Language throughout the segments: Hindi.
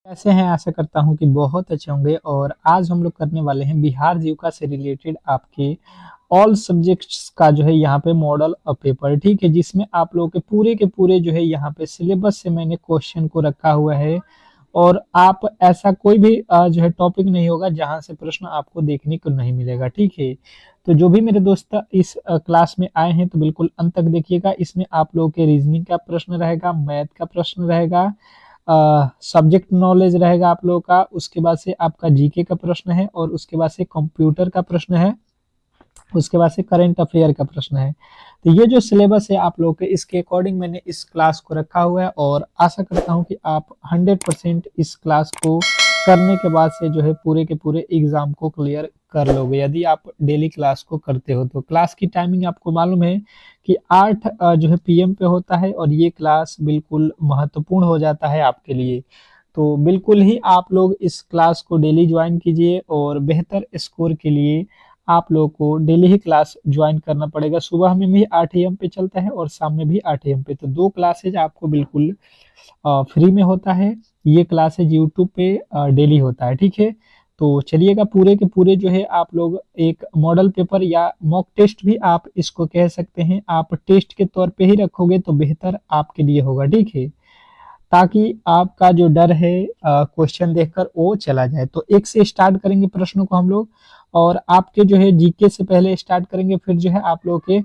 कैसे हैं? आशा करता हूँ कि बहुत अच्छे होंगे और आज हम लोग करने वाले हैं बिहार जीविका से रिलेटेड आपके ऑल सब्जेक्ट्स का जो है यहाँ पे मॉडल पेपर, ठीक है? जिसमें आप लोगों के पूरे जो है यहाँ पे सिलेबस से मैंने क्वेश्चन को रखा हुआ है और आप ऐसा कोई भी जो है टॉपिक नहीं होगा जहाँ से प्रश्न आपको देखने को नहीं मिलेगा, ठीक है? तो जो भी मेरे दोस्त इस क्लास में आए हैं तो बिल्कुल अंत तक देखिएगा। इसमें आप लोगों के रीजनिंग का प्रश्न रहेगा, मैथ का प्रश्न रहेगा, सब्जेक्ट नॉलेज रहेगा आप लोगों का, उसके बाद से आपका जीके का प्रश्न है और उसके बाद से कंप्यूटर का प्रश्न है, उसके बाद से करंट अफेयर का प्रश्न है। तो ये जो सिलेबस है आप लोगों के, इसके अकॉर्डिंग मैंने इस क्लास को रखा हुआ है और आशा करता हूँ कि आप 100% इस क्लास को करने के बाद से जो है पूरे के पूरे एग्जाम को क्लियर कर लोगे यदि आप डेली क्लास को करते हो। तो क्लास की टाइमिंग आपको मालूम है कि 8 जो है पीएम पे होता है और ये क्लास बिल्कुल महत्वपूर्ण हो जाता है आपके लिए। तो बिल्कुल ही आप लोग इस क्लास को डेली ज्वाइन कीजिए और बेहतर स्कोर के लिए आप लोगों को डेली ही क्लास ज्वाइन करना पड़ेगा। सुबह में भी 8 एम पे चलता है और शाम में भी 8 एम पे, तो 2 क्लासेज आपको बिल्कुल फ्री में होता है। ये क्लासेज यूट्यूब पे डेली होता है, ठीक है? तो चलिएगा, पूरे के पूरे जो है आप लोग एक मॉडल पेपर या मॉक टेस्ट भी आप इसको कह सकते हैं, आप टेस्ट के तौर पे ही रखोगे तो बेहतर आपके लिए होगा, ठीक है? ताकि आपका जो डर है क्वेश्चन देखकर वो चला जाए। तो एक से स्टार्ट करेंगे प्रश्नों को हम लोग और आपके जो है जीके से पहले स्टार्ट करेंगे, फिर जो है आप लोगों के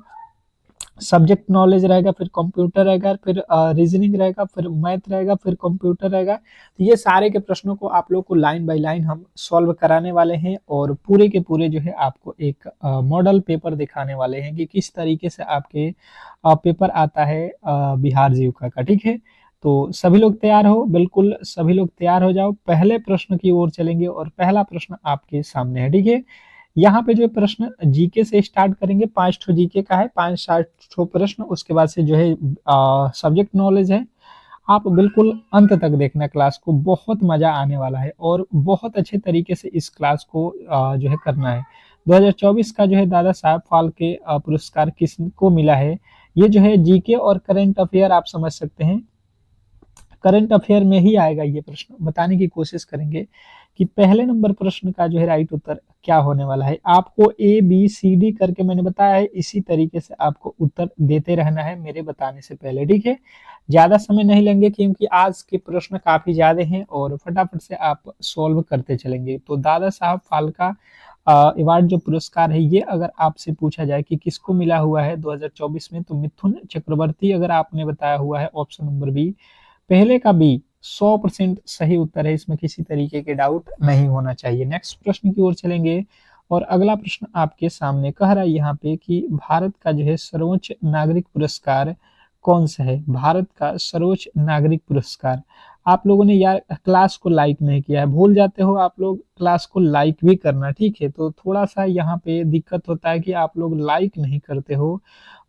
सब्जेक्ट नॉलेज रहेगा, फिर कंप्यूटर रहेगा, फिर रीजनिंग रहेगा, फिर मैथ रहेगा, फिर कंप्यूटर रहेगा। तो ये सारे के प्रश्नों को आप लोग को लाइन बाय लाइन हम सॉल्व कराने वाले हैं और पूरे के पूरे जो है आपको एक मॉडल पेपर दिखाने वाले हैं कि किस तरीके से आपके पेपर आता है बिहार जीविका का, ठीक है? तो सभी लोग तैयार हो? बिल्कुल सभी लोग तैयार हो जाओ। पहले प्रश्न की ओर चलेंगे और पहला प्रश्न आपके सामने है, ठीक है? यहाँ पे जो प्रश्न जीके से स्टार्ट करेंगे, 5 ठो जीके का है, 5-7 ठो प्रश्न, उसके बाद से जो है सब्जेक्ट नॉलेज है। आप बिल्कुल अंत तक देखना क्लास को, बहुत मजा आने वाला है और बहुत अच्छे तरीके से इस क्लास को जो है करना है। 2024 का जो है दादा साहब फाल्के पुरस्कार किसको मिला है? ये जो है जीके और करंट अफेयर आप समझ सकते हैं। करंट अफेयर में ही आएगा ये प्रश्न। बताने की कोशिश करेंगे कि पहले नंबर प्रश्न का जो है राइट उत्तर क्या होने वाला है। आपको ए बी सी डी करके मैंने बताया है, इसी तरीके से आपको उत्तर देते रहना है मेरे बताने से पहले, ठीक है? ज्यादा समय नहीं लेंगे क्योंकि आज के प्रश्न काफी ज्यादा हैं और फटाफट से आप सॉल्व करते चलेंगे। तो दादा साहब फाल्का अवार्ड जो पुरस्कार है, ये अगर आपसे पूछा जाए कि किसको मिला हुआ है 2024 में, तो मिथुन चक्रवर्ती अगर आपने बताया हुआ है, ऑप्शन नंबर बी, पहले का बी 100% सही उत्तर है, इसमें किसी तरीके के डाउट नहीं होना चाहिए। नेक्स्ट प्रश्न की ओर चलेंगे और अगला प्रश्न आपके सामने कह रहा है यहाँ पे कि भारत का जो है सर्वोच्च नागरिक पुरस्कार कौन सा है? भारत का सर्वोच्च नागरिक पुरस्कार। आप लोगों ने यार क्लास को लाइक नहीं किया है, भूल जाते हो आप लोग क्लास को लाइक भी करना, ठीक है? तो थोड़ा सा यहाँ पे दिक्कत होता है कि आप लोग लाइक नहीं करते हो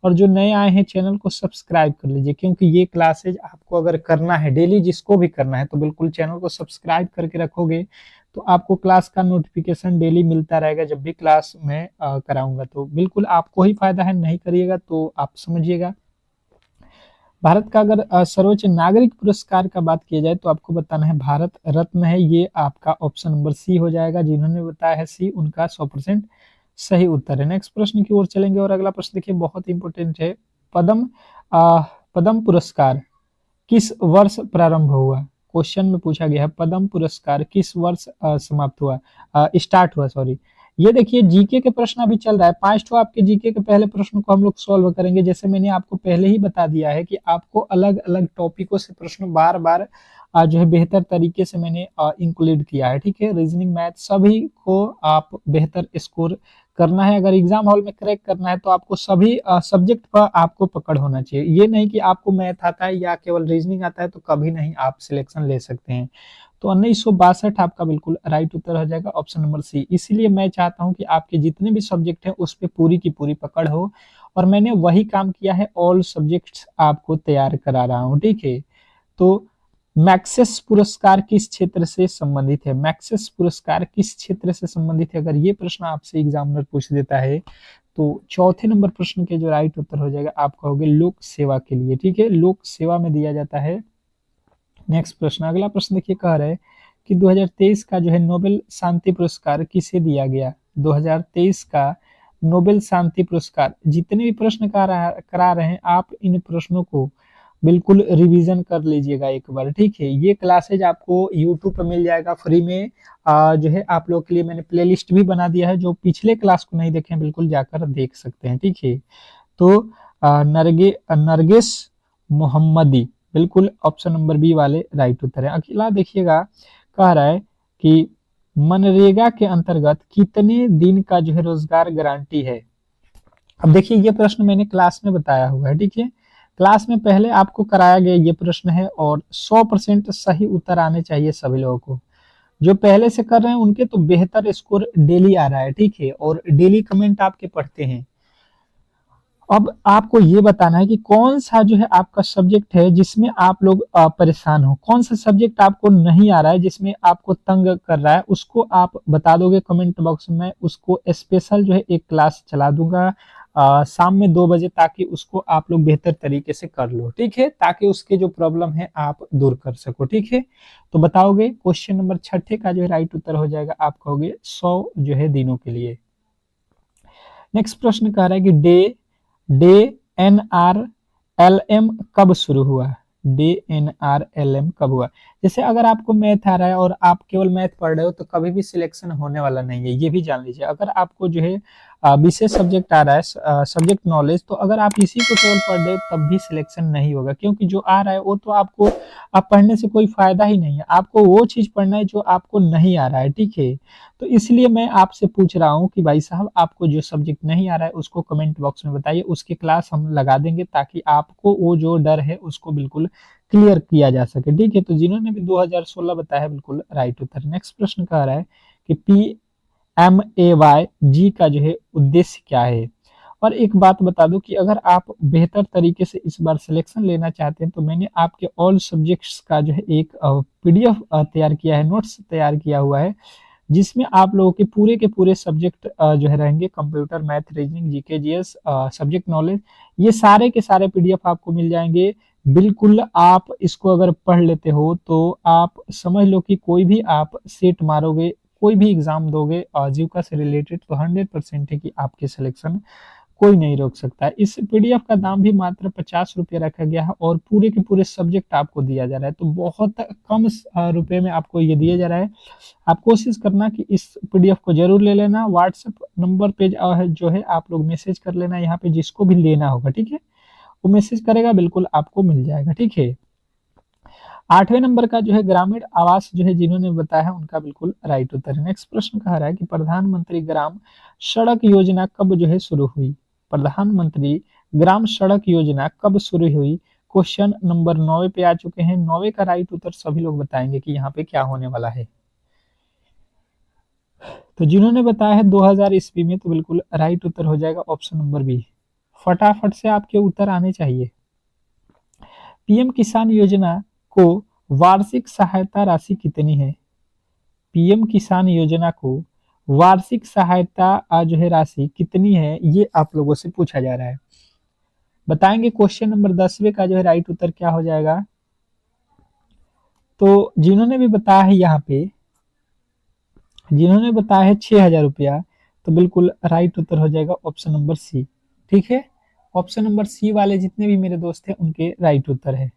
और जो नए आए हैं चैनल को सब्सक्राइब कर लीजिए, क्योंकि ये क्लासेज आपको अगर करना है डेली, जिसको भी करना है, तो बिल्कुल चैनल को सब्सक्राइब करके रखोगे तो आपको क्लास का नोटिफिकेशन डेली मिलता रहेगा। जब भी क्लास मैं कराऊंगा तो बिल्कुल आपको ही फायदा है, नहीं करिएगा तो आप समझिएगा। भारत का अगर सर्वोच्च नागरिक पुरस्कार का बात किया जाए तो आपको बताना है भारत रत्न है, ये आपका ऑप्शन नंबर सी हो जाएगा। जिन्होंने बताया है सी, उनका 100% सही उत्तर है। नेक्स्ट प्रश्न की ओर चलेंगे और अगला प्रश्न देखिए, बहुत इंपॉर्टेंट है। पद्म अ, पद्म पुरस्कार किस वर्ष प्रारंभ हुआ? क्वेश्चन में पूछा गया है पद्म पुरस्कार किस वर्ष समाप्त हुआ, स्टार्ट हुआ, सॉरी। ये देखिए जीके के प्रश्न अभी चल रहा है, 5 तो आपके जीके के पहले प्रश्न को हम लोग सॉल्व करेंगे। जैसे मैंने आपको पहले ही बता दिया है कि आपको अलग अलग टॉपिकों से प्रश्न बार बार जो है बेहतर तरीके से मैंने इंक्लूड किया है, ठीक है? रीजनिंग मैथ सभी को आप बेहतर स्कोर करना है। अगर एग्जाम हॉल में क्रैक करना है तो आपको सभी सब्जेक्ट पर आपको पकड़ होना चाहिए। ये नहीं कि आपको मैथ आता है या केवल रीजनिंग आता है तो कभी नहीं आप सिलेक्शन ले सकते हैं। तो 1962 आपका बिल्कुल राइट उत्तर हो जाएगा, ऑप्शन नंबर सी। इसीलिए मैं चाहता हूं कि आपके जितने भी सब्जेक्ट हैं उस पर पूरी की पूरी पकड़ हो और मैंने वही काम किया है, ऑल सब्जेक्ट्स आपको तैयार करा रहा हूं, ठीक है? तो मैक्सेस पुरस्कार किस क्षेत्र से संबंधित है? मैक्सेस पुरस्कार किस क्षेत्र से संबंधित है? अगर ये प्रश्न आपसे एग्जामिनर पूछ देता है तो चौथे नंबर प्रश्न के जो राइट उत्तर हो जाएगा आप कहोगे लोक सेवा के लिए, ठीक है? लोक सेवा में दिया जाता है। नेक्स्ट प्रश्न, अगला प्रश्न देखिए, कह रहा है कि 2023 का जो है नोबेल शांति पुरस्कार किसे दिया गया। 2023 का नोबेल शांति पुरस्कार, जितने भी प्रश्न करा रहे हैं आप इन प्रश्नों को बिल्कुल रिवीजन कर लीजिएगा एक बार, ठीक है। ये क्लासेज आपको यूट्यूब पर मिल जाएगा फ्री में। जो है आप लोग के लिए मैंने प्लेलिस्ट भी बना दिया है, जो पिछले क्लास को नहीं देखे हैं बिल्कुल जाकर देख सकते हैं, ठीक है। तो नरगिस मोहम्मदी बिल्कुल ऑप्शन नंबर बी वाले राइट उत्तर है। अगला देखिएगा, कह रहा है कि मनरेगा के अंतर्गत कितने दिन का जो है रोजगार गारंटी है। अब देखिए ये प्रश्न मैंने क्लास में बताया हुआ है, ठीक है। क्लास में पहले आपको कराया गया ये प्रश्न है और 100% सही उत्तर आने चाहिए सभी लोगों को। जो पहले से कर रहे हैं उनके तो बेहतर स्कोर डेली आ रहा है, ठीक है, और डेली कमेंट आपके पढ़ते हैं। अब आपको ये बताना है कि कौन सा जो है आपका सब्जेक्ट है जिसमें आप लोग परेशान हो, कौन सा सब्जेक्ट आपको नहीं आ रहा है जिसमें आपको तंग कर रहा है, उसको आप बता दोगे कमेंट बॉक्स में। उसको स्पेशल जो है एक क्लास चला दूंगा शाम में 2 बजे, ताकि उसको आप लोग बेहतर तरीके से कर लो, ठीक है, ताकि उसके जो प्रॉब्लम है आप दूर कर सको, ठीक है। तो बताओगे क्वेश्चन नंबर 6 का जो है राइट उत्तर हो जाएगा, आप कहोगे 100 जो है दिनों के लिए। नेक्स्ट प्रश्न कह रहा है कि DAY N R L M कब शुरू हुआ। DAY N R L M कब हुआ। जैसे अगर आपको मैथ आ रहा है और आप केवल मैथ पढ़ रहे हो तो कभी भी सिलेक्शन होने वाला नहीं है, ये भी जान लीजिए। अगर आपको जो है विशेष सब्जेक्ट आ रहा है, सब्जेक्ट नॉलेज, तो अगर आप इसी को केवल पढ़ रहे हो तब भी सिलेक्शन नहीं होगा, क्योंकि जो आ रहा है वो तो आपको आप पढ़ने से कोई फायदा ही नहीं है। आपको वो चीज पढ़ना है जो आपको नहीं आ रहा है, ठीक है। तो इसलिए मैं आपसे पूछ रहा हूँ कि भाई साहब आपको जो सब्जेक्ट नहीं आ रहा है उसको कमेंट बॉक्स में बताइए, उसकी क्लास हम लगा देंगे ताकि आपको वो जो डर है उसको बिल्कुल क्लियर किया जा सके, ठीक है। तो जिन्होंने भी 2016 बताया है बिल्कुल राइट उत्तर। नेक्स्ट प्रश्न कह रहा है कि PMAY का जो है उद्देश्य क्या है। और एक बात बता दूं कि अगर आप बेहतर तरीके से इस बार सिलेक्शन लेना चाहते हैं तो मैंने आपके ऑल सब्जेक्ट्स का जो है एक PDF तैयार किया है, नोट्स तैयार किया हुआ है, जिसमें आप लोगों के पूरे सब्जेक्ट जो है रहेंगे, computer, math, reasoning, GK, GS, subject knowledge, ये सारे के सारे PDF आपको मिल जाएंगे। बिल्कुल आप इसको अगर पढ़ लेते हो तो आप समझ लो कि कोई भी आप सेट मारोगे, कोई भी एग्जाम दोगे जीविका से रिलेटेड, तो 100% है कि आपके सिलेक्शन कोई नहीं रोक सकता है। इस PDF का दाम भी मात्र 50 रुपये रखा गया है और पूरे के पूरे सब्जेक्ट आपको दिया जा रहा है, तो बहुत कम रुपए में आपको ये दिया जा रहा है। आप कोशिश करना कि इस PDF को जरूर ले लेना। व्हाट्सएप नंबर पे जो है आप लोग मैसेज कर लेना, यहाँ पे जिसको भी लेना होगा, ठीक है, वो मैसेज करेगा, बिल्कुल आपको मिल जाएगा, ठीक है। 8वें नंबर का जो है ग्रामीण आवास जो है जिन्होंने बताया है उनका बिल्कुल राइट उत्तर है। नेक्स्ट प्रश्न कह रहा है कि प्रधानमंत्री ग्राम सड़क योजना कब जो है शुरू हुई। प्रधानमंत्री ग्राम सड़क योजना कब शुरू हुई। क्वेश्चन नंबर 9 पे आ चुके हैं। 9 का राइट उत्तर सभी लोग बताएंगे कि यहाँ पे क्या होने वाला है। तो जिन्होंने बताया है 2000 ईस्वी में, तो बिल्कुल राइट उत्तर हो जाएगा ऑप्शन नंबर बी। फटाफट से आपके उत्तर आने चाहिए। पीएम किसान योजना को वार्षिक सहायता राशि कितनी है। पीएम किसान योजना को वार्षिक सहायता जो है राशि कितनी है, ये आप लोगों से पूछा जा रहा है। बताएंगे क्वेश्चन नंबर 10वें का जो है राइट उत्तर क्या हो जाएगा। तो जिन्होंने भी बताया है यहाँ पे, जिन्होंने बताया है 6000 रुपया, तो बिल्कुल राइट उत्तर हो जाएगा ऑप्शन नंबर सी, ठीक है। ऑप्शन नंबर सी वाले जितने भी मेरे दोस्त हैं उनके राइट उत्तर है।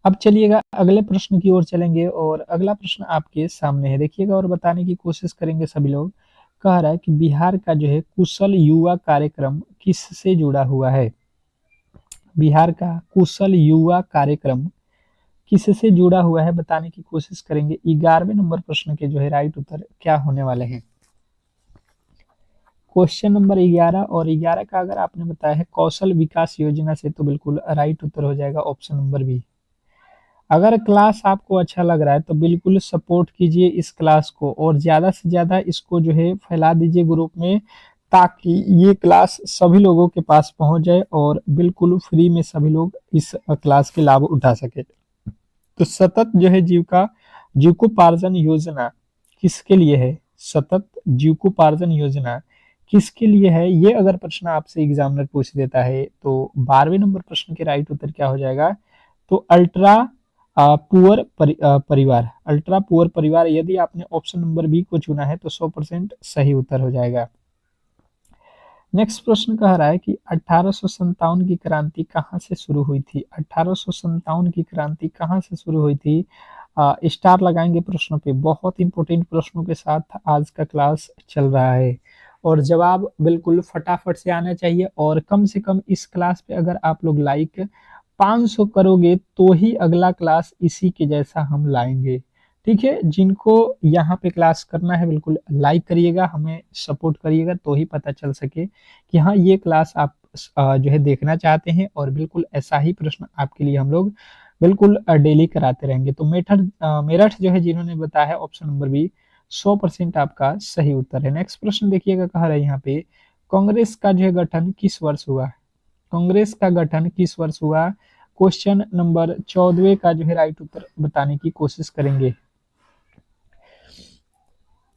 अब चलिएगा अगले प्रश्न की ओर चलेंगे और अगला प्रश्न आपके सामने है, देखिएगा और बताने की कोशिश करेंगे सभी लोग। कह रहा है कि बिहार का जो है कुशल युवा कार्यक्रम किससे जुड़ा हुआ है। बिहार का कुशल युवा कार्यक्रम किससे जुड़ा हुआ है, बताने की कोशिश करेंगे। 11वें नंबर प्रश्न के जो है राइट उत्तर क्या होने वाले हैं। क्वेश्चन नंबर 11 और 11 का अगर आपने बताया है कौशल विकास योजना से, तो बिल्कुल राइट उत्तर हो जाएगा ऑप्शन नंबर बी। अगर क्लास आपको अच्छा लग रहा है तो बिल्कुल सपोर्ट कीजिए इस क्लास को और ज़्यादा से ज़्यादा इसको जो है फैला दीजिए ग्रुप में, ताकि ये क्लास सभी लोगों के पास पहुंच जाए और बिल्कुल फ्री में सभी लोग इस क्लास के लाभ उठा सके। तो सतत जो है जीविकोपार्जन योजना किसके लिए है। सतत जीविकोपार्जन योजना किसके लिए है, ये अगर प्रश्न आपसे एग्जामिनर पूछ देता है तो 12वें नंबर प्रश्न के राइट उत्तर क्या हो जाएगा। तो अल्ट्रा पुअर परिवार, अल्ट्रा पुअर परिवार। यदि आपने ऑप्शन नंबर बी को चुना है तो 100% सही उत्तर हो जाएगा। नेक्स्ट प्रश्न कह रहा है कि 1857 की क्रांति कहाँ से शुरू हुई थी? 1857 की क्रांति कहाँ से शुरू हुई थी? स्टार लगाएंगे प्रश्नों पे। बहुत इंपॉर्टेंट प्रश्नों के साथ आज का क्लास चल रहा है और जवाब बिल्कुल फटाफट से आना चाहिए। और कम से कम इस क्लास पे अगर आप लोग लाइक 500 करोगे तो ही अगला क्लास इसी के जैसा हम लाएंगे। ठीक है, जिनको यहाँ पे क्लास करना है बिल्कुल लाइक करिएगा, हमें सपोर्ट करिएगा, तो ही पता चल सके कि हाँ ये क्लास आप जो है देखना चाहते हैं। और बिल्कुल ऐसा ही प्रश्न आपके लिए हम लोग बिल्कुल डेली कराते रहेंगे। तो मेरठ जो है जिन्होंने बताया है ऑप्शन नंबर बी 100% आपका सही उत्तर है। नेक्स्ट प्रश्न देखिएगा, कह रहा है यहाँ पे कांग्रेस का जो है गठन किस वर्ष हुआ? कांग्रेस का गठन किस वर्ष हुआ? क्वेश्चन नंबर 14 का जो है राइट उत्तर बताने की कोशिश करेंगे।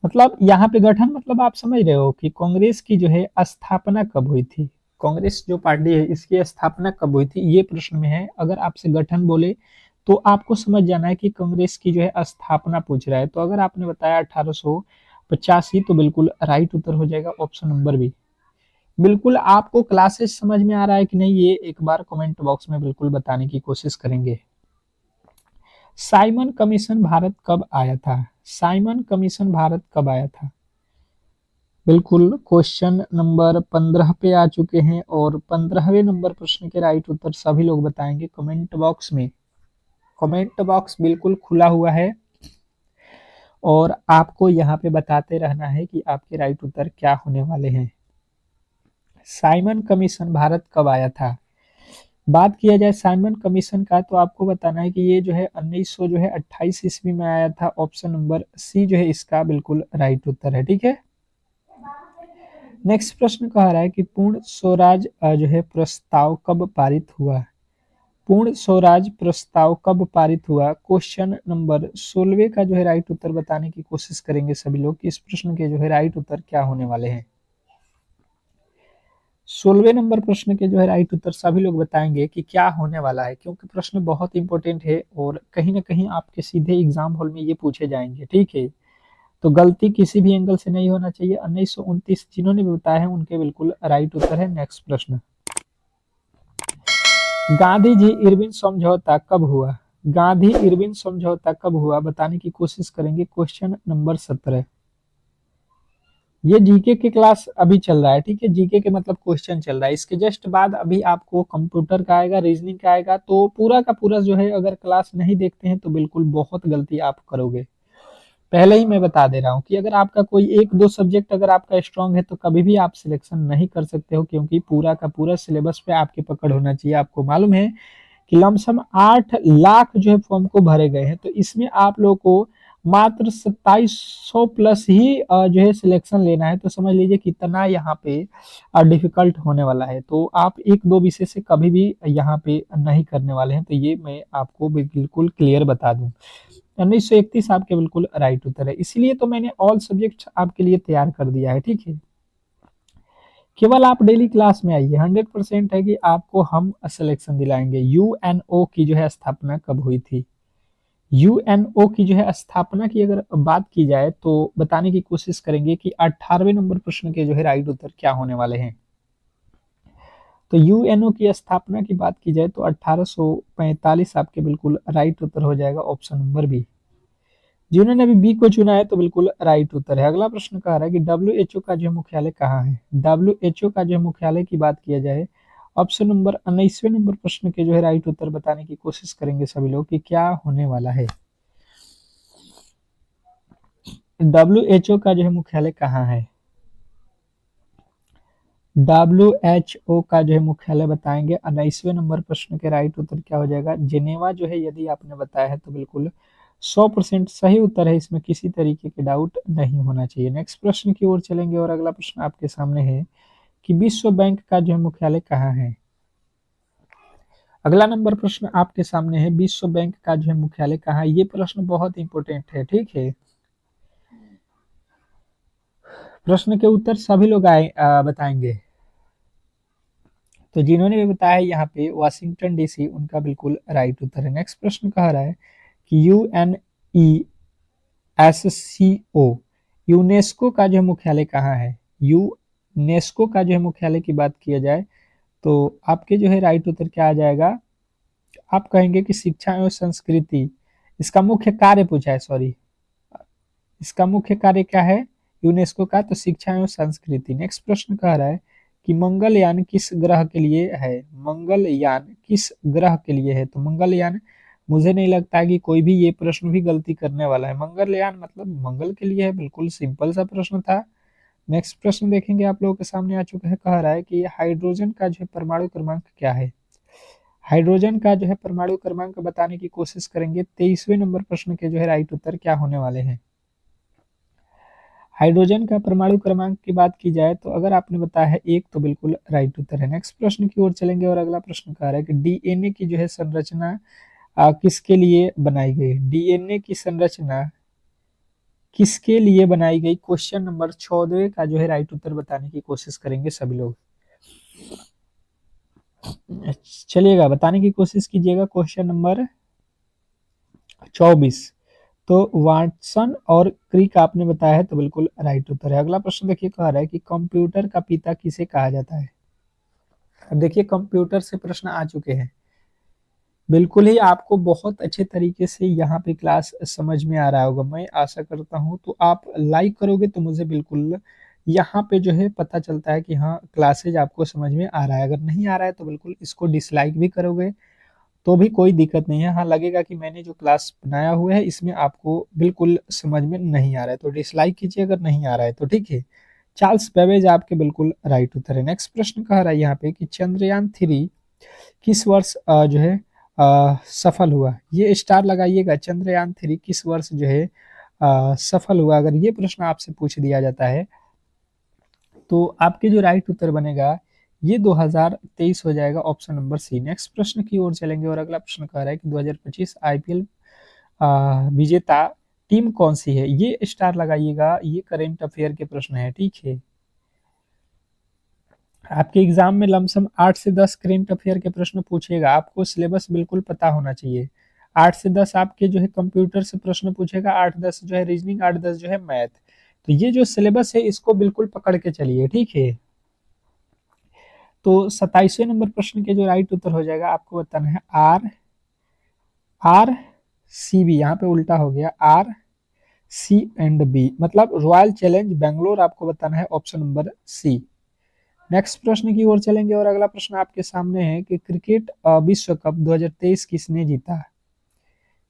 मतलब यहाँ पे गठन मतलब आप समझ रहे हो कि कांग्रेस की जो है स्थापना कब हुई थी? कांग्रेस जो पार्टी है इसकी स्थापना कब हुई थी, ये प्रश्न में है। अगर आपसे गठन बोले तो आपको समझ जाना है कि कांग्रेस की जो है स्थापना पूछ रहा है। तो अगर आपने बताया 1885 तो बिल्कुल राइट उत्तर हो जाएगा ऑप्शन नंबर बी। बिल्कुल आपको क्लासेस समझ में आ रहा है कि नहीं, ये एक बार कमेंट बॉक्स में बिल्कुल बताने की कोशिश करेंगे। साइमन कमीशन भारत कब आया था? साइमन कमीशन भारत कब आया था? बिल्कुल क्वेश्चन नंबर 15 पे आ चुके हैं और 15वें नंबर प्रश्न के राइट उत्तर सभी लोग बताएंगे कमेंट बॉक्स में। कमेंट बॉक्स बिल्कुल खुला हुआ है और आपको यहाँ पे बताते रहना है कि आपके राइट उत्तर क्या होने वाले हैं। साइमन कमीशन भारत कब आया था? बात किया जाए साइमन कमीशन का तो आपको बताना है कि ये जो है 1900 जो है 28 ईस्वी में आया था। ऑप्शन नंबर सी जो है इसका बिल्कुल राइट उत्तर है। ठीक है, नेक्स्ट प्रश्न कह रहा है कि पूर्ण स्वराज जो है प्रस्ताव कब पारित हुआ? पूर्ण स्वराज प्रस्ताव कब पारित हुआ? क्वेश्चन नंबर 16 का जो है राइट उत्तर बताने की कोशिश करेंगे सभी लोग कि इस प्रश्न के जो है राइट उत्तर क्या होने वाले हैं। 16वें नंबर प्रश्न के जो है राइट उत्तर सभी लोग बताएंगे कि क्या होने वाला है, क्योंकि प्रश्न बहुत इंपॉर्टेंट है और कहीं ना कहीं आपके सीधे एग्जाम हॉल में ये पूछे जाएंगे। ठीक है, तो गलती किसी भी एंगल से नहीं होना चाहिए। 1929 जिन्होंने भी बताया है उनके बिल्कुल राइट उत्तर है। नेक्स्ट प्रश्न, गांधी जी इरविन समझौता कब हुआ? गांधी इरविन समझौता कब हुआ बताने की कोशिश करेंगे। Question number 17। ये जीके के क्लास अभी चल रहा है। ठीक है, जीके के मतलब क्वेश्चन चल रहा है। इसके जस्ट बाद अभी आपको कंप्यूटर का आएगा, रीजनिंग का आएगा। तो पूरा का पूरा जो है अगर क्लास नहीं देखते हैं तो बिल्कुल बहुत गलती आप करोगे। पहले ही मैं बता दे रहा हूँ कि अगर आपका कोई एक दो सब्जेक्ट अगर आपका स्ट्रांग है तो कभी भी आप सिलेक्शन नहीं कर सकते हो, क्योंकि पूरा का पूरा सिलेबस पे आपकी पकड़ होना चाहिए। आपको मालूम है कि लमसम 8 लाख जो है फॉर्म को भरे गए हैं, तो इसमें आप लोगों को मात्र 2700 प्लस ही जो है सिलेक्शन लेना है। तो समझ लीजिए कितना यहाँ पे डिफिकल्ट होने वाला है। तो आप एक दो विषय से कभी भी यहाँ पे नहीं करने वाले हैं, तो ये मैं आपको बिल्कुल क्लियर बता दूं। 1931 आपके बिल्कुल राइट उत्तर है, इसीलिए तो मैंने ऑल सब्जेक्ट आपके लिए तैयार कर दिया है। ठीक है, केवल आप डेली क्लास में आइए, 100% है कि आपको हम सिलेक्शन दिलाएंगे। यूएनओ की जो है स्थापना कब हुई थी? यूएनओ की जो है स्थापना की अगर बात की जाए तो बताने की कोशिश करेंगे कि 18वें नंबर प्रश्न के जो है राइट उत्तर क्या होने वाले हैं। तो यूएनओ की स्थापना की बात की जाए तो 1845 आपके बिल्कुल राइट उत्तर हो जाएगा ऑप्शन नंबर बी। जिन्होंने अभी बी को चुना है तो बिल्कुल राइट उत्तर है। अगला प्रश्न कह रहा है कि डब्ल्यूएचओ का जो मुख्यालय कहाँ है? डब्ल्यूएचओ का जो मुख्यालय की बात किया जाए, ऑप्शन नंबर 19वें नंबर प्रश्न के जो है राइट उत्तर बताने की कोशिश करेंगे सभी लोग कि क्या होने वाला है। डब्ल्यूएचओ का जो है मुख्यालय कहाँ है? डब्ल्यूएचओ का जो है मुख्यालय बताएंगे। 19वें नंबर प्रश्न के राइट उत्तर क्या हो जाएगा? जिनेवा जो है यदि आपने बताया है तो बिल्कुल 100% सही उत्तर है, इसमें किसी तरीके के डाउट नहीं होना चाहिए। नेक्स्ट प्रश्न की ओर चलेंगे और अगला प्रश्न आपके सामने है कि विश्व बैंक का जो है मुख्यालय कहाँ है? अगला नंबर प्रश्न आपके सामने है, विश्व बैंक का जो है मुख्यालय कहाँ है? ये प्रश्न बहुत इंपॉर्टेंट है। ठीक है, प्रश्न के उत्तर सभी लोग बताएंगे। तो जिन्होंने भी बताया यहाँ पे वाशिंगटन डीसी, उनका बिल्कुल राइट उत्तर है। नेक्स्ट प्रश्न कह रहा है कि यूएनईएससीओ, यूनेस्को का जो मुख्यालय कहाँ है? यूनेस्को का जो है मुख्यालय की बात किया जाए तो आपके जो है राइट उत्तर क्या आ जाएगा? आप कहेंगे कि शिक्षा एवं संस्कृति। इसका मुख्य कार्य पूछा है, सॉरी, इसका मुख्य कार्य क्या है यूनेस्को का? तो शिक्षा एवं संस्कृति। नेक्स्ट प्रश्न कह रहा है कि मंगलयान किस ग्रह के लिए है? मंगलयान किस ग्रह के लिए है? तो मंगलयान, मुझे नहीं लगता है कि कोई भी ये प्रश्न भी गलती करने वाला है। मंगलयान मतलब मंगल के लिए है, बिल्कुल सिंपल सा प्रश्न था। नेक्स्ट प्रश्न देखेंगे, आप लोगों के सामने आ चुका है। कह रहा है कि हाइड्रोजन का जो है परमाणु क्रमांक क्या है? हाइड्रोजन का जो है परमाणु क्रमांक बताने की कोशिश करेंगे। 23वें नंबर प्रश्न के जो है राइट उत्तर क्या होने वाले हैं? हाइड्रोजन का परमाणु क्रमांक की बात की जाए तो अगर आपने बताया है 1 तो बिल्कुल राइट उत्तर है। नेक्स्ट प्रश्न की ओर चलेंगे और अगला प्रश्न कह रहा है कि डीएनए की जो है संरचना किसके लिए बनाई गई? डीएनए की संरचना किसके लिए बनाई गई? क्वेश्चन नंबर 14 का जो है राइट उत्तर बताने की कोशिश करेंगे सभी लोग। चलिएगा, बताने की कोशिश कीजिएगा। क्वेश्चन नंबर 24, तो वाटसन और क्रिक आपने बताया है, तो बिल्कुल राइट उत्तर है। अगला प्रश्न देखिए, कह रहा है कि कंप्यूटर का पिता किसे कहा जाता है? अब देखिए, कंप्यूटर से प्रश्न आ चुके हैं। बिल्कुल ही आपको बहुत अच्छे तरीके से यहाँ पे क्लास समझ में आ रहा होगा, मैं आशा करता हूँ। तो आप लाइक करोगे तो मुझे बिल्कुल यहाँ पे जो है पता चलता है कि हाँ, क्लासेज आपको समझ में आ रहा है। अगर नहीं आ रहा है तो बिल्कुल इसको डिसलाइक भी करोगे तो भी कोई दिक्कत नहीं है। हाँ, लगेगा कि मैंने जो क्लास बनाया हुआ है इसमें आपको बिल्कुल समझ में नहीं आ रहा है तो डिसलाइक कीजिए, अगर नहीं आ रहा है तो, ठीक है। चार्ल्स बेबेज आपके बिल्कुल राइट उत्तर है। नेक्स्ट प्रश्न कह रहा है यहाँ पे कि चंद्रयान 3 किस वर्ष जो है सफल हुआ? ये स्टार लगाइएगा, चंद्रयान 3 किस वर्ष जो है सफल हुआ? अगर ये प्रश्न आपसे पूछ दिया जाता है तो आपके जो राइट उत्तर बनेगा ये 2023 हो जाएगा, ऑप्शन नंबर सी। नेक्स्ट प्रश्न की ओर चलेंगे और अगला प्रश्न कह रहा है कि 2025 आईपीएल विजेता टीम कौन सी है? ये स्टार लगाइएगा, ये करेंट अफेयर के प्रश्न है, ठीक है। आपके एग्जाम में लमसम 8 से 10 करेंट अफेयर के प्रश्न पूछेगा, आपको सिलेबस बिल्कुल पता होना चाहिए। 8 से 10 आपके जो है कंप्यूटर से प्रश्न पूछेगा, 8-10 जो है रीजनिंग, 8-10 जो है मैथ। तो ये जो सिलेबस है इसको बिल्कुल पकड़ के चलिए, ठीक है। तो 27वें नंबर प्रश्न के जो राइट उत्तर हो जाएगा, आपको बताना है RCB, यहाँ पे उल्टा हो गया, RC&B मतलब रॉयल चैलेंज बैंगलोर, आपको बताना है ऑप्शन नंबर सी। नेक्स्ट प्रश्न की ओर चलेंगे और अगला प्रश्न आपके सामने है कि क्रिकेट विश्व कप 2023 किसने जीता?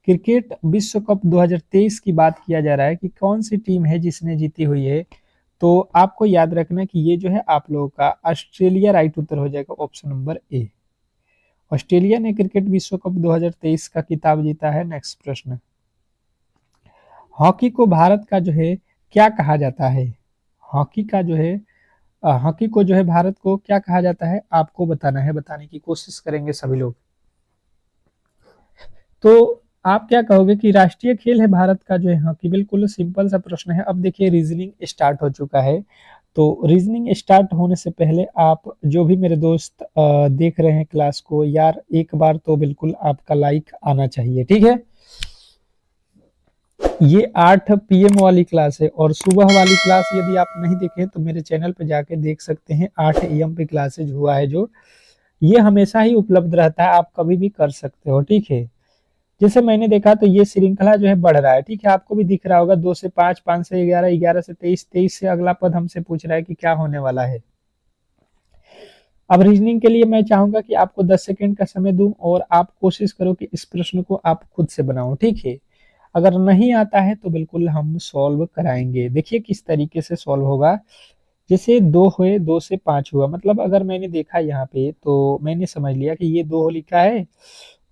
क्रिकेट विश्व कप 2023 की बात किया जा रहा है कि कौन सी टीम है जिसने जीती हुई है? तो आपको याद रखना कि ये जो है आप लोगों का ऑस्ट्रेलिया राइट उत्तर हो जाएगा, ऑप्शन नंबर ए। ऑस्ट्रेलिया ने क्रिकेट विश्व कप 2023 का खिताब जीता है। नेक्स्ट प्रश्न, हॉकी को भारत का जो है क्या कहा जाता है? हॉकी का जो है हॉकी को जो है भारत को क्या कहा जाता है, आपको बताना है, बताने की कोशिश करेंगे सभी लोग। तो आप क्या कहोगे कि राष्ट्रीय खेल है भारत का जो है हॉकी? बिल्कुल सिंपल सा प्रश्न है। अब देखिए, रीजनिंग स्टार्ट हो चुका है, तो रीजनिंग स्टार्ट होने से पहले आप जो भी मेरे दोस्त देख रहे हैं क्लास को, यार एक बार तो बिल्कुल आपका लाइक आना चाहिए, ठीक है। ये 8 PM वाली क्लास है और सुबह वाली क्लास यदि आप नहीं देखें तो मेरे चैनल पे जाके देख सकते हैं। 8 AM पे क्लासेज हुआ है, जो ये हमेशा ही उपलब्ध रहता है, आप कभी भी कर सकते हो, ठीक है। जैसे मैंने देखा तो ये श्रृंखला जो है बढ़ रहा है, ठीक है। आपको भी दिख रहा होगा 2 से 5, 5 से 11, 11 से 23, 23 से अगला पद हमसे पूछ रहा है कि क्या होने वाला है। अब रीजनिंग के लिए मैं चाहूंगा कि आपको 10 सेकंड का समय दूं और आप कोशिश करो कि इस प्रश्न को आप खुद से बनाओ, ठीक है। अगर नहीं आता है तो बिल्कुल हम सॉल्व कराएंगे। देखिए किस तरीके से सॉल्व होगा। जैसे 2 हुए, 2 से 5 हुआ, मतलब अगर मैंने देखा यहाँ पे तो मैंने समझ लिया कि ये 2 लिखा है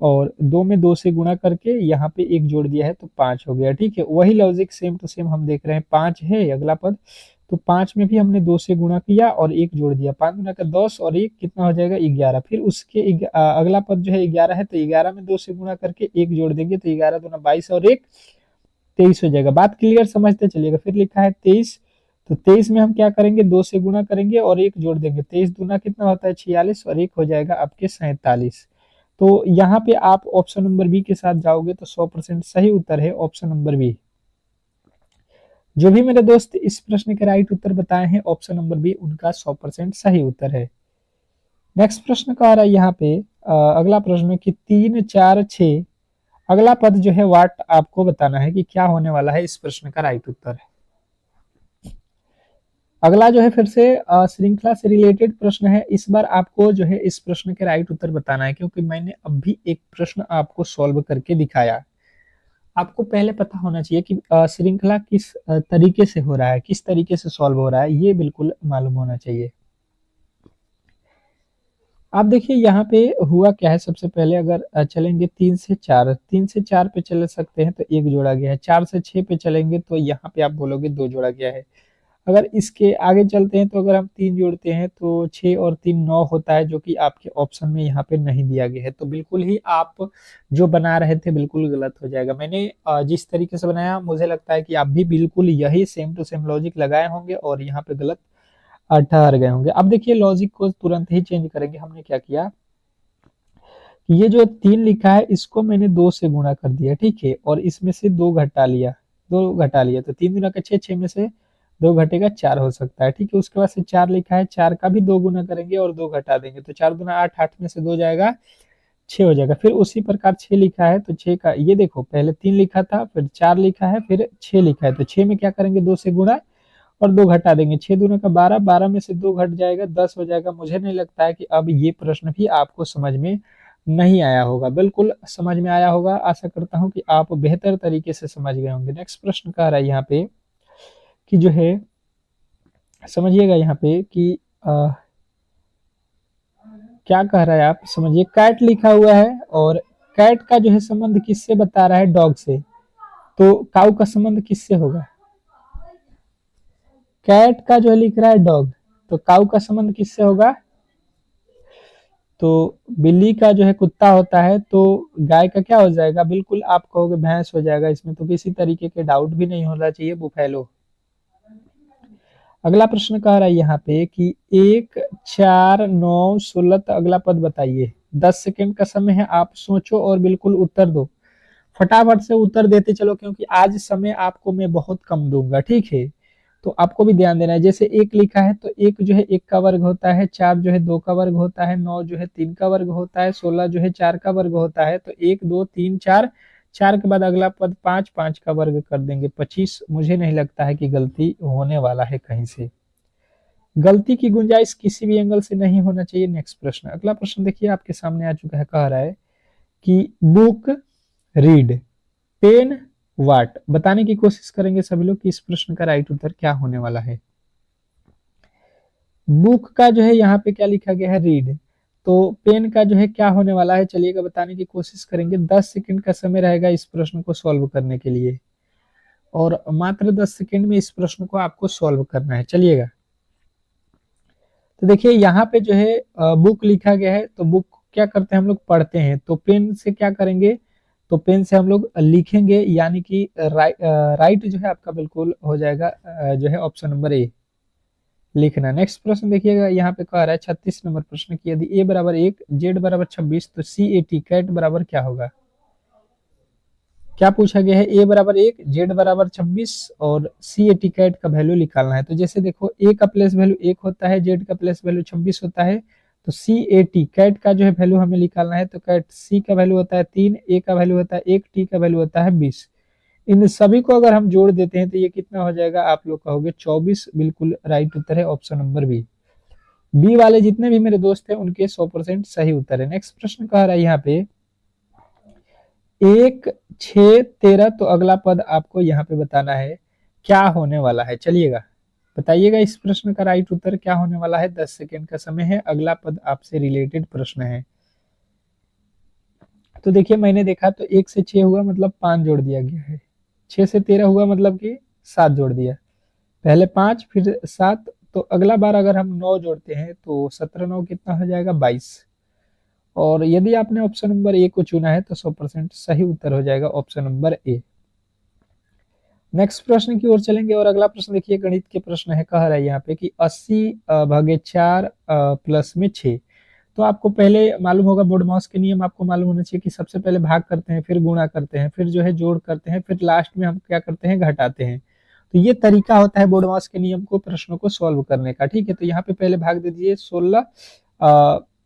और 2 में 2 से गुणा करके यहाँ पे 1 जोड़ दिया है तो 5 हो गया, ठीक है। वही लॉजिक सेम टू सेम हम देख रहे हैं, 5 है अगला पद, तो 5 में भी हमने 2 से गुणा किया और 1 जोड़ दिया, 5 गुना का 10 और 1 कितना हो जाएगा 11। फिर उसके अगला पद जो है 11 है, तो 11 में 2 से गुणा करके 1 जोड़ देंगे तो 11 दूना 22 और 1 23 हो जाएगा। बात क्लियर समझते चलिएगा। फिर लिखा है 23 तो 23 में हम क्या करेंगे, 2 से गुणा करेंगे और 1 जोड़ देंगे। 23 दूना कितना होता है 46 और 1 हो जाएगा आपके 47। तो यहाँ पे आप ऑप्शन नंबर बी के साथ जाओगे तो 100% सही उत्तर है ऑप्शन नंबर बी। जो भी मेरे दोस्त इस प्रश्न के राइट उत्तर बताए हैं, ऑप्शन नंबर बी उनका 100% सही उत्तर है। नेक्स्ट प्रश्न का आ रहा है यहाँ पे अगला प्रश्न कि 3 4 6 अगला पद जो है वाट आपको बताना है कि क्या होने वाला है, इस प्रश्न का राइट उत्तर है। अगला जो है फिर से श्रृंखला से रिलेटेड प्रश्न है। इस बार आपको जो है इस प्रश्न के राइट उत्तर बताना है, क्योंकि मैंने अभी एक प्रश्न आपको सॉल्व करके दिखाया। आपको पहले पता होना चाहिए कि श्रृंखला किस तरीके से हो रहा है, किस तरीके से सॉल्व हो रहा है, ये बिल्कुल मालूम होना चाहिए। आप देखिए यहाँ पे हुआ क्या है, सबसे पहले अगर चलेंगे 3 से 4, 3 से 4 पे चल सकते हैं तो 1 जोड़ा गया है। 4 से 6 पे चलेंगे तो यहाँ पे आप बोलोगे 2 जोड़ा गया है। अगर इसके आगे चलते हैं तो अगर हम 3 जोड़ते हैं तो 6 और 3 9 होता है, जो कि आपके ऑप्शन में यहाँ पे नहीं दिया गया है। तो बिल्कुल ही आप जो बना रहे थे बिल्कुल गलत हो जाएगा। मैंने जिस तरीके से बनाया मुझे लगता है कि आप भी बिल्कुल यही सेम टू सेम लॉजिक लगाए होंगे और यहाँ पे गलत ठहर गए होंगे। अब देखिए लॉजिक को तुरंत ही चेंज करेंगे। हमने क्या किया कि ये जो 3 लिखा है इसको मैंने 2 से गुणा कर दिया, ठीक है, और इसमें से 2 घटा लिया, 2 घटा लिया तो 3 गुना का 6, 6 में से 2 घटेगा 4 हो सकता है, ठीक है। उसके बाद से 4 लिखा है, 4 का भी 2 गुना करेंगे और 2 घटा देंगे तो 4 गुना 8, 8 में से 2 जाएगा 6 हो जाएगा। फिर उसी प्रकार 6 लिखा है तो 6 का ये देखो पहले 3 लिखा था, फिर 4 लिखा है, फिर 6 लिखा है तो 6 में क्या करेंगे 2 से गुणा और 2 घटा देंगे। 6 दूना का 12, 12 में से 2 घट जाएगा 10 हो जाएगा। मुझे नहीं लगता है कि अब ये प्रश्न भी आपको समझ में नहीं आया होगा, बिल्कुल समझ में आया होगा। आशा करता हूं कि आप बेहतर तरीके से समझ गए होंगे। नेक्स्ट प्रश्न कह रहा है यहाँ पे कि जो है समझिएगा यहाँ पे कि क्या कह रहा है आप समझिए। कैट लिखा हुआ है और कैट का जो है संबंध किससे बता रहा है, डॉग से। तो काऊ का संबंध किससे होगा, कैट का जो है लिख रहा है डॉग, तो काऊ का संबंध किससे होगा, तो बिल्ली का जो है कुत्ता होता है, तो गाय का क्या हो जाएगा, बिल्कुल आप कहोगे भैंस हो जाएगा। इसमें तो किसी तरीके के डाउट भी नहीं होना चाहिए, बुफैलो। अगला प्रश्न कह रहा है यहाँ पे कि 1 4 9 16 अगला पद बताइए। 10 सेकेंड का समय है, आप सोचो और बिल्कुल उत्तर दो। फटाफट से उत्तर देते चलो, क्योंकि आज समय आपको मैं बहुत कम दूंगा, ठीक है। तो आपको भी ध्यान देना है। जैसे 1 लिखा है तो 1 जो है 1 का वर्ग होता है, 4 जो है 2 का वर्ग होता है, 9 जो है 3 का वर्ग होता है, 16 जो है 4 का वर्ग होता है। तो 1 2 3 4, 4 के बाद अगला पद 5, 5 का वर्ग कर देंगे 25। मुझे नहीं लगता है कि गलती होने वाला है कहीं से। गलती की गुंजाइश किसी भी एंगल से नहीं होना चाहिए। नेक्स्ट प्रश्न, अगला प्रश्न देखिए आपके सामने आ चुका है। कह रहा है कि बुक, रीड, पेन, वाट बताने की कोशिश करेंगे सभी लोग कि इस प्रश्न का राइट उत्तर क्या होने वाला है। बुक का जो है यहाँ पे क्या लिखा गया है, रीड। तो पेन का जो है क्या होने वाला है, चलिएगा बताने की कोशिश करेंगे। 10 सेकंड का समय रहेगा इस प्रश्न को सॉल्व करने के लिए, और मात्र 10 सेकंड में इस प्रश्न को आपको सॉल्व करना है। चलिएगा, तो देखिए यहाँ पे जो है बुक लिखा गया है, तो बुक क्या करते हैं हम लोग पढ़ते हैं। तो पेन से क्या करेंगे, तो पेन से हम लोग लिखेंगे, यानी कि राइट जो है आपका बिल्कुल हो जाएगा जो है ऑप्शन नंबर ए, लिखना। नेक्स्ट प्रश्न देखिएगा यहाँ पे कह रहा है 36 नंबर प्रश्न की यदि ए बराबर 1, जेड बराबर 26 तो सी ए टी कैट बराबर क्या होगा। क्या पूछा गया है, ए बराबर 1, जेड बराबर 26 और सी ए टी कैट का वैल्यू निकालना है। तो जैसे देखो ए का प्लेस वैल्यू 1 होता है, जेड का प्लेस वैल्यू 26 होता है, तो सी ए टी कैट का जो है वैल्यू हमें निकालना है। तो कैट सी का वैल्यू होता है 3, ए का वैल्यू होता है 1, टी का वैल्यू होता है 20। इन सभी को अगर हम जोड़ देते हैं तो ये कितना हो जाएगा, आप लोग कहोगे 24। बिल्कुल राइट उत्तर है ऑप्शन नंबर बी। बी वाले जितने भी मेरे दोस्त हैं उनके 100% सही उत्तर है। नेक्स्ट प्रश्न कह रहा है यहाँ पे 1 6 13, तो अगला पद आपको यहाँ पे बताना है क्या होने वाला है। चलिएगा बताइएगा इस प्रश्न का राइट उत्तर क्या होने वाला है। 10 सेकेंड का समय है, अगला पद आपसे रिलेटेड प्रश्न है। तो देखिए मैंने देखा तो 1 से 6 हुआ मतलब 5 जोड़ दिया गया है, 6 से 13 हुआ मतलब कि 7 जोड़ दिया, पहले 5 फिर 7। तो अगला बार अगर हम 9 जोड़ते हैं तो 17 9 कितना हो जाएगा 22। और यदि आपने ऑप्शन नंबर ए को चुना है तो 100% सही उत्तर हो जाएगा ऑप्शन नंबर ए। नेक्स्ट प्रश्न की ओर चलेंगे और अगला प्रश्न देखिए गणित के प्रश्न है, कह रहा है यहाँ पे कि 80 भागे 4 प्लस में 6। तो आपको पहले मालूम होगा, बोर्ड माउस के नियम आपको मालूम होना चाहिए कि सबसे पहले भाग करते हैं, फिर गुणा करते हैं, फिर जो है जोड़ करते हैं, फिर लास्ट में हम क्या करते हैं, घटाते हैं। तो ये तरीका होता है बोर्ड माउस के नियम को प्रश्नों को सॉल्व करने का। ठीक है, तो यहाँ पे पहले भाग दे दीजिए 16,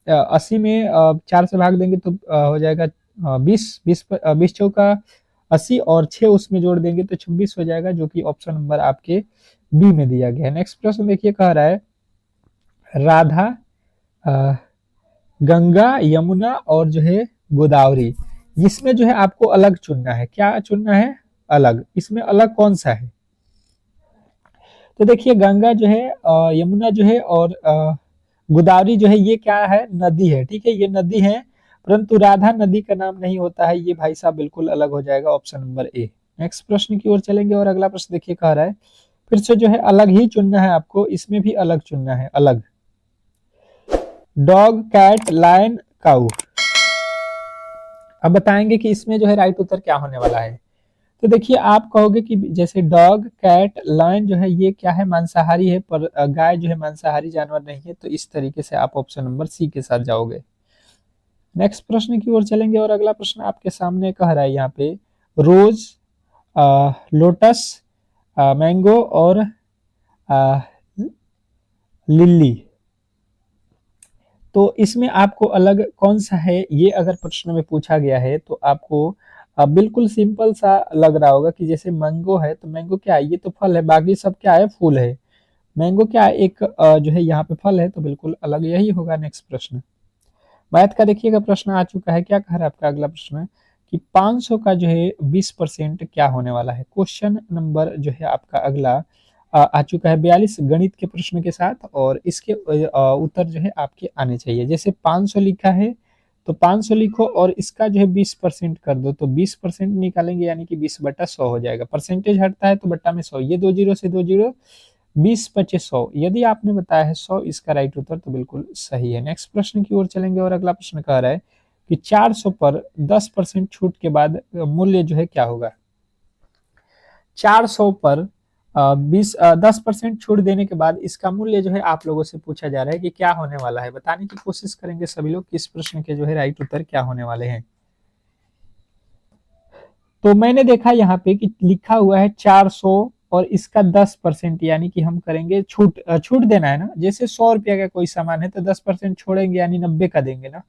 80 में 4 से भाग देंगे तो हो जाएगा 20, 20 चौका 80 और 6 उसमें जोड़ देंगे तो 26 हो जाएगा, जो कि ऑप्शन नंबर आपके बी में दिया गया है। नेक्स्ट प्रश्न देखिए, कह रहा है राधा, गंगा, यमुना और जो है गोदावरी, इसमें जो है आपको अलग चुनना है। क्या चुनना है? अलग। इसमें अलग कौन सा है? तो देखिए गंगा जो है, यमुना जो है और गोदावरी जो है, ये क्या है? नदी है। ठीक है, ये नदी है, परंतु राधा नदी का नाम नहीं होता है। ये भाई साहब बिल्कुल अलग हो जाएगा, ऑप्शन नंबर ए। नेक्स्ट प्रश्न की ओर चलेंगे और अगला प्रश्न देखिए, कह रहा है फिर से जो है अलग ही चुनना है आपको, इसमें भी अलग चुनना है, अलग। डॉग, कैट, लायन, काऊ। अब बताएंगे कि इसमें जो है राइट उत्तर क्या होने वाला है। तो देखिए आप कहोगे कि जैसे डॉग, कैट, लायन जो है ये क्या है? मांसाहारी है, पर गाय जो है मांसाहारी जानवर नहीं है। तो इस तरीके से आप ऑप्शन नंबर सी के साथ जाओगे। नेक्स्ट प्रश्न की ओर चलेंगे और अगला प्रश्न आपके सामने कह रहा है यहाँ पे रोज, लोटस, मैंगो और लिली। तो इसमें आपको अलग कौन सा है, ये अगर प्रश्न में पूछा गया है तो आपको बिल्कुल सिंपल सा लग रहा होगा कि जैसे मैंगो है तो मैंगो क्या है? ये तो फल है, बाकी सब क्या है? फूल है। मैंगो क्या है? एक जो है यहाँ पे फल है, तो बिल्कुल अलग यही होगा। नेक्स्ट प्रश्न मैथ का देखिएगा, प्रश्न आ चुका है। क्या कह रहा है आपका अगला प्रश्न कि 500 का जो है 20% क्या होने वाला है। क्वेश्चन नंबर जो है आपका अगला आ चुका है 42 गणित के प्रश्न के साथ, और इसके उत्तर जो है आपके आने चाहिए। जैसे 500 लिखा है तो 500 लिखो और इसका जो है 20% कर दो, तो 20% निकालेंगे यानी कि 20/100 हो जाएगा। परसेंटेज हटता है तो बट्टा में 100, ये 2 जीरो से 2 जीरो, 20/25 100। यदि आपने बताया है 100 इसका राइट उत्तर, तो बिल्कुल सही है। नेक्स्ट प्रश्न की ओर चलेंगे और अगला प्रश्न कह रहा है कि 400 पर 10% छूट के बाद मूल्य जो है क्या होगा। 400 पर 10% छूट देने के बाद इसका मूल्य जो है आप लोगों से पूछा जा रहा है कि क्या होने वाला है। बताने की कोशिश करेंगे सभी लोग कि इस प्रश्न के जो है राइट उत्तर क्या होने वाले हैं। तो मैंने देखा यहाँ पे कि लिखा हुआ है 400 और इसका 10%, यानी कि हम करेंगे छूट, छूट देना है ना। जैसे 100 रुपया का कोई सामान है तो 10% छोड़ेंगे यानी 90 का देंगे ना।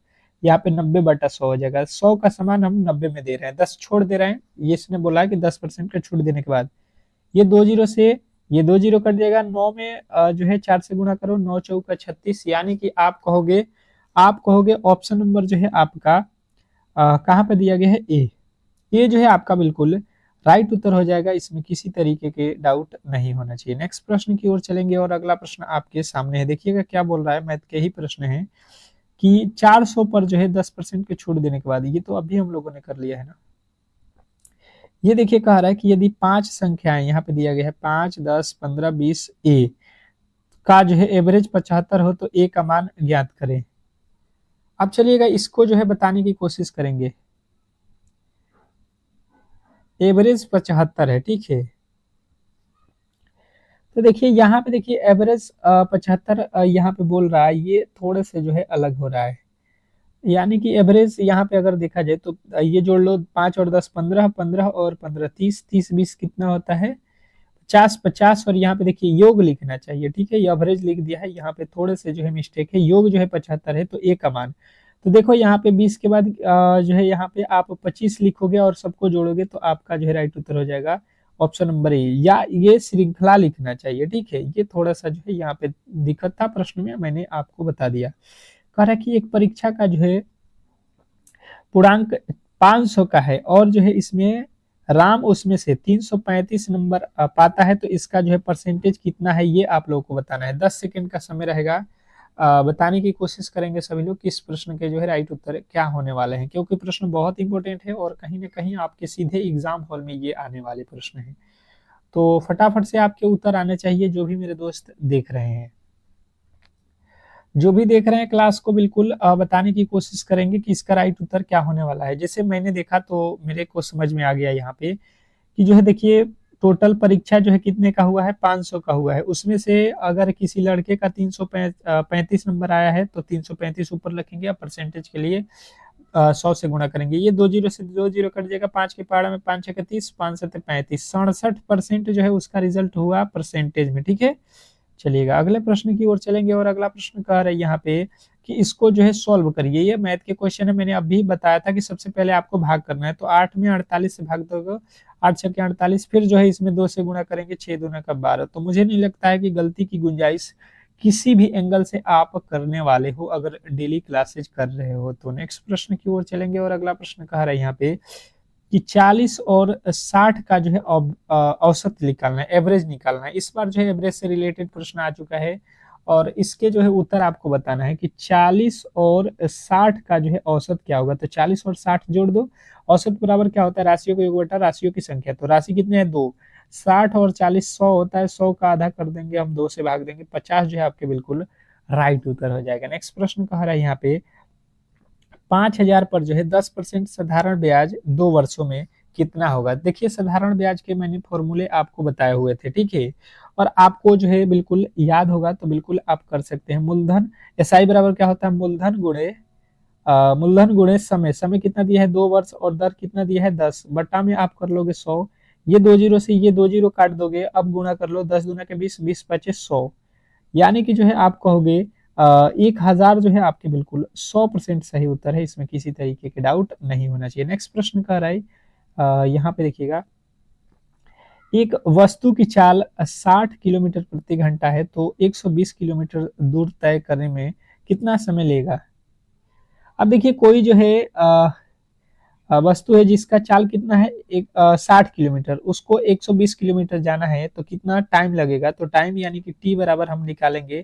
यहाँ पे 90/100 हो जाएगा। 100 का सामान हम 90 में दे रहे हैं, 10 छोड़ दे रहे हैं। ये इसने बोला है कि 10% का छूट देने के बाद ये 2 जीरो से ये 2 जीरो कट जाएगा। 9 में जो है 4 से गुणा करो, 9 चौका 36, यानी कि आप कहोगे ऑप्शन नंबर जो है आपका कहाँ पे दिया गया है? ए। ये जो है आपका बिल्कुल राइट उत्तर हो जाएगा, इसमें किसी तरीके के डाउट नहीं होना चाहिए। नेक्स्ट प्रश्न की ओर चलेंगे और अगला प्रश्न आपके सामने है। देखिएगा क्या बोल रहा है, मैथ के ही प्रश्न है कि 400 पर जो है 10% के छूट देने के बाद, ये तो अभी हम लोगों ने कर लिया है ना। ये देखिए कह रहा है कि यदि 5 संख्याएं यहाँ पे दिया गया है 5, 10, 15, 20 ए का जो है एवरेज 75 हो तो ए का मान ज्ञात करें। अब चलिएगा इसको जो है बताने की कोशिश करेंगे। एवरेज 75 है, ठीक है। तो देखिए यहाँ पे देखिए एवरेज 75 यहाँ पे बोल रहा है, ये थोड़े से जो है अलग हो रहा है। यानी कि एवरेज यहाँ पे अगर देखा जाए तो ये जोड़ लो, 5 और 10 15, 15 और 15 30, 30 20 कितना होता है? 50, 50। और यहाँ पे देखिए योग लिखना चाहिए, ठीक है। ये एवरेज लिख दिया है, यहाँ पे थोड़े से जो है मिस्टेक है। योग जो है 75 है तो ए का मान, तो देखो यहाँ पे 20 के बाद जो है यहाँ पे आप 25 लिखोगे और सबको जोड़ोगे तो आपका जो है राइट उत्तर हो जाएगा ऑप्शन नंबर ए। या ये श्रृंखला लिखना चाहिए, ठीक है। ये थोड़ा सा जो है यहाँ पे दिक्कत था प्रश्न में, मैंने आपको बता दिया। कह रहा है कि एक परीक्षा का जो है पूर्णांक 500 का है और जो है इसमें राम उसमें से 335 नंबर पाता है, तो इसका जो है परसेंटेज कितना है ये आप लोगों को बताना है। 10 सेकंड का समय रहेगा। बताने की कोशिश करेंगे सभी लोग कि इस प्रश्न के जो है राइट उत्तर क्या होने वाले हैं, क्योंकि प्रश्न बहुत इंपॉर्टेंट है और कहीं ना कहीं आपके सीधे एग्जाम हॉल में ये आने वाले प्रश्न हैं। तो फटाफट से आपके उत्तर आने चाहिए, जो भी मेरे दोस्त देख रहे हैं। जो भी देख रहे हैं क्लास को बिल्कुल बताने की कोशिश करेंगे कि इसका राइट उत्तर क्या होने वाला है। जैसे मैंने देखा तो मेरे को समझ में आ गया यहाँ पे कि जो है देखिए टोटल परीक्षा जो है कितने का हुआ है, 500 का हुआ है। उसमें से अगर किसी लड़के का 335 नंबर आया है तो 335 ऊपर रखेंगे, या परसेंटेज के लिए 100 से गुणा करेंगे। ये 2 जीरो से 2 जीरो कट जाएगा, 5 के पहाड़ा में 5 छक्के 30, 5 सत्ते 35, 67% जो है उसका रिजल्ट हुआ परसेंटेज में। ठीक है, चलिएगा अगले प्रश्न की ओर चलेंगे, और अगला प्रश्न कह रहा है यहाँ पे कि इसको जो है सॉल्व करिए। ये मैथ के क्वेश्चन है, मैंने अभी बताया था कि सबसे पहले आपको भाग करना है। तो 8 में 48 से भाग दोगे, 8 छक्के 48, फिर जो है इसमें 2 से गुणा करेंगे, 6 दूना का 12। तो मुझे नहीं लगता है कि गलती की गुंजाइश किसी भी एंगल से आप करने वाले हो, अगर डेली क्लासेज कर रहे हो तो। नेक्स्ट प्रश्न की ओर चलेंगे, और अगला प्रश्न कह रहा है यहाँ पे कि 40 और 60 का जो है औसत निकालना है, एवरेज निकालना है। इस बार जो है एवरेज से रिलेटेड प्रश्न आ चुका है, और इसके जो है उत्तर आपको बताना है कि 40 और 60 का जो है औसत क्या होगा। तो 40 और 60 जोड़ दो, औसत बराबर क्या होता है, राशियों का योग बटा राशियों की संख्या। तो राशि कितने हैं, 2। 60 और 40 100 होता है, 100 का आधा कर देंगे हम, 2 से भाग देंगे, 50 जो है आपके बिल्कुल राइट उत्तर हो जाएगा। नेक्स्ट प्रश्न कह रहा है यहाँ पे 5,000 पर जो है 10% साधारण ब्याज 2 वर्षों में कितना होगा। देखिए साधारण ब्याज के मैंने फॉर्मूले आपको बताए हुए थे, ठीक है, और आपको जो है बिल्कुल याद होगा, तो बिल्कुल आप कर सकते हैं। मूलधन एसआई बराबर क्या होता है, मूलधन गुणे समय। समय कितना दिया है, 2 वर्ष, और दर कितना दिया है, 10, बट्टा में आप कर लोगे 100। ये 2 जीरो से ये 2 जीरो काट दोगे, अब गुणा कर लो, 10 दूना के 20, 20 पचे 100, यानी कि जो है आप कहोगे 1000 जो है आपके बिल्कुल 100% सही उत्तर है। इसमें किसी तरीके के डाउट नहीं होना चाहिए। नेक्स्ट प्रश्न कह रहा है यहाँ पे देखिएगा, एक वस्तु की चाल 60 किलोमीटर प्रति घंटा है, तो 120 किलोमीटर दूर तय करने में कितना समय लेगा। अब देखिए कोई जो है वस्तु है जिसका चाल कितना है, 60 किलोमीटर, उसको 120 किलोमीटर जाना है, तो कितना टाइम लगेगा। तो टाइम यानी कि टी बराबर हम निकालेंगे,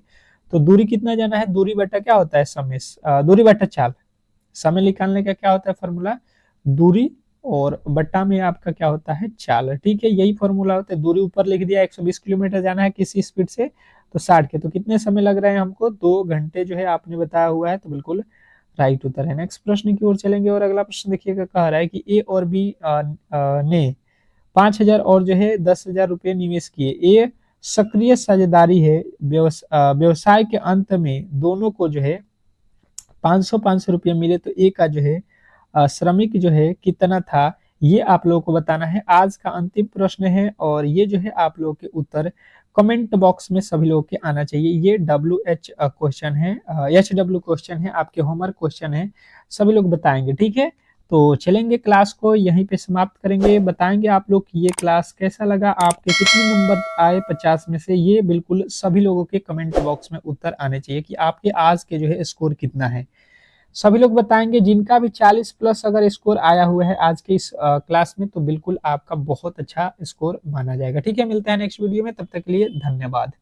तो दूरी कितना जाना है, दूरी बटा क्या होता है, समय, दूरी बटा चाल। समय निकालने का क्या होता है फॉर्मूला, दूरी और बट्टा में आपका क्या होता है, चाल। ठीक है, यही फॉर्मूला होता है। दूरी ऊपर लिख दिया, 120 किलोमीटर जाना है किसी स्पीड से, तो 60 के, तो कितने समय लग रहे हैं हमको, 2 घंटे जो है आपने बताया हुआ है, तो बिल्कुल राइट उत्तर है। नेक्स्ट प्रश्न की ओर चलेंगे, और अगला प्रश्न देखिएगा, कह रहा है कि ए और बी ने 5,000 और जो है 10,000 रुपए निवेश किए। ए सक्रिय साझेदारी है, व्यवसाय के अंत में दोनों को जो है 500 रुपये मिले, तो ए का जो है श्रमिक जो है कितना था, ये आप लोगों को बताना है। आज का अंतिम प्रश्न है, और ये जो है आप लोगों के उत्तर कमेंट बॉक्स में सभी लोगों के आना चाहिए। ये WH क्वेश्चन है, HW क्वेश्चन है, आपके होमवर्क क्वेश्चन है, सभी लोग बताएंगे। ठीक है, तो चलेंगे क्लास को यहीं पे समाप्त करेंगे। बताएंगे आप लोग कि ये क्लास कैसा लगा, आपके कितने नंबर आए 50 में से, ये बिल्कुल सभी लोगों के कमेंट बॉक्स में उत्तर आने चाहिए कि आपके आज के जो है स्कोर कितना है। सभी लोग बताएंगे, जिनका भी 40 प्लस अगर स्कोर आया हुआ है आज के इस क्लास में, तो बिल्कुल आपका बहुत अच्छा स्कोर माना जाएगा। ठीक है, मिलते हैं नेक्स्ट वीडियो में, तब तक के लिए धन्यवाद।